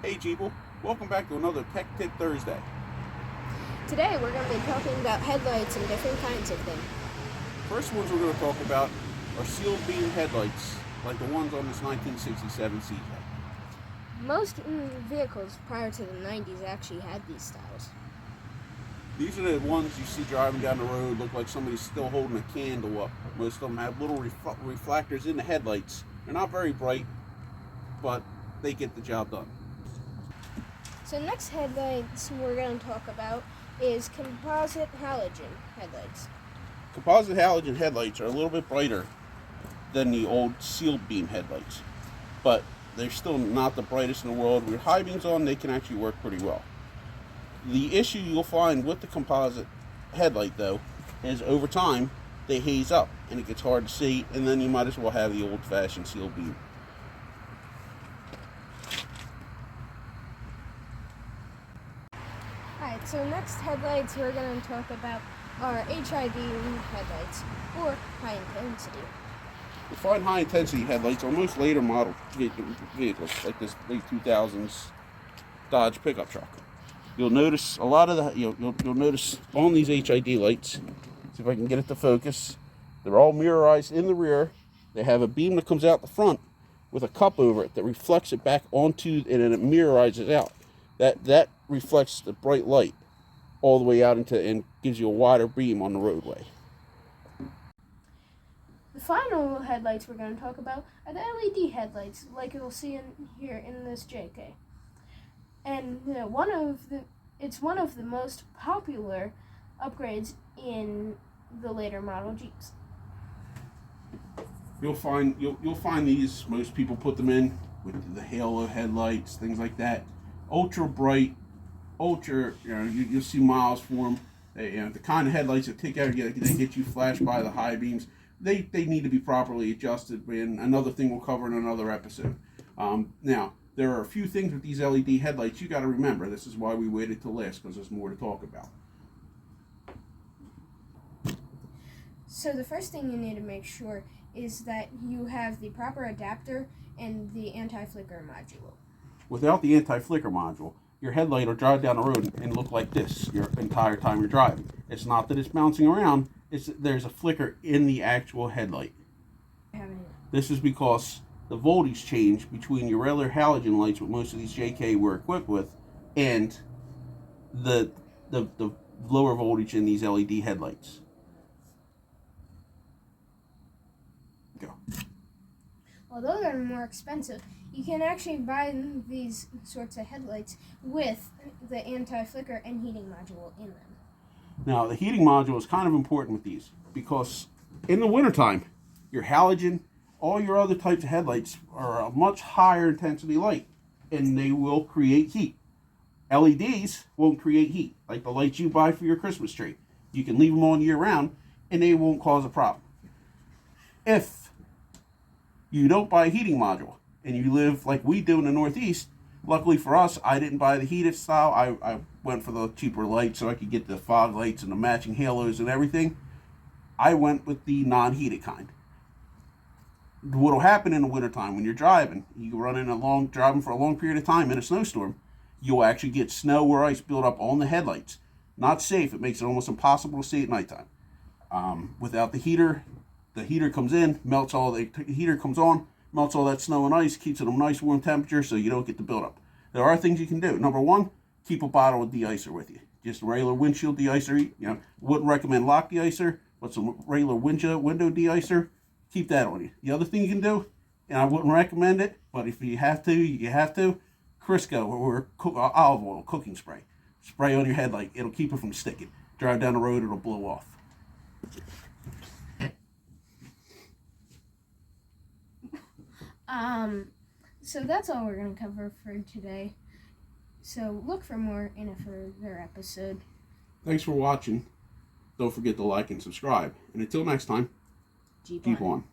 Hey Jeeble, welcome back to another Tech Tip Thursday. Today we're going to be talking about headlights and different kinds of them. First ones we're going to talk about are sealed beam headlights, like the ones on this 1967 CJ. Most vehicles prior to the 90s actually had these styles. These are the ones you see driving down the road, look like somebody's still holding a candle up. Most of them have little reflectors in the headlights. They're not very bright, but they get the job done. So next headlights we're going to talk about is composite halogen headlights. Composite halogen headlights are a little bit brighter than the old sealed beam headlights, but they're still not the brightest in the world. With high beams on, they can actually work pretty well. The issue you'll find with the composite headlight, though, is over time they haze up and it gets hard to see, and then you might as well have the old-fashioned sealed beam. Alright, so next headlights we're going to talk about are HID headlights, or high intensity. You'll find high intensity headlights on most later model vehicles, like this late 2000s Dodge pickup truck. You'll notice a lot of the, you'll notice on these HID lights, see if I can get it to focus, they're all mirrorized in the rear. They have a beam that comes out the front with a cup over it that reflects it back onto, and then it mirrorizes out. That reflects the bright light all the way out into, and gives you a wider beam on the roadway. The final headlights we're going to talk about are the LED headlights, like you'll see in here in this JK. And it's one of the most popular upgrades in the later model Jeeps. You'll find these. Most people put them in with the halo headlights, things like that. Ultra bright, ultra. You'll see miles for them. The kind of headlights that take out, they get you flashed by the high beams. They need to be properly adjusted. And another thing we'll cover in another episode. Now, there are a few things with these LED headlights you got to remember. This is why we waited till last, because there's more to talk about. So the first thing you need to make sure is that you have the proper adapter and the anti-flicker module. Without the anti-flicker module, your headlight will drive down the road and look like this your entire time you're driving. It's not that it's bouncing around, there's a flicker in the actual headlight. This is because the voltage change between your regular halogen lights, what most of these JK were equipped with, and the lower voltage in these LED headlights. Go. Although they're more expensive, you can actually buy these sorts of headlights with the anti-flicker and heating module in them. Now, the heating module is kind of important with these because in the wintertime, your halogen, all your other types of headlights are a much higher intensity light, and they will create heat. LEDs won't create heat, like the lights you buy for your Christmas tree. You can leave them on year round, and they won't cause a problem. If you don't buy a heating module, and you live like we do in the Northeast, luckily for us, I didn't buy the heated style. I went for the cheaper lights so I could get the fog lights and the matching halos and everything. I went with the non-heated kind. What will happen in the wintertime when you're driving, driving for a long period of time in a snowstorm, you'll actually get snow or ice build up on the headlights. Not safe. It makes it almost impossible to see at nighttime. Without the heater comes in, heater comes on, melts all that snow and ice, keeps it at a nice warm temperature so you don't get the buildup. There are things you can do. Number one, keep a bottle of de-icer with you. Just a regular windshield de-icer. Wouldn't recommend lock de-icer, but some regular window de-icer. Keep that on you. The other thing you can do, and I wouldn't recommend it, but if you have to, you have to, Crisco or olive oil cooking spray. Spray on your headlight. It'll keep it from sticking. Drive down the road, it'll blow off. So that's all we're going to cover for today. So look for more in a further episode. Thanks for watching. Don't forget to like and subscribe. And until next time, keep on.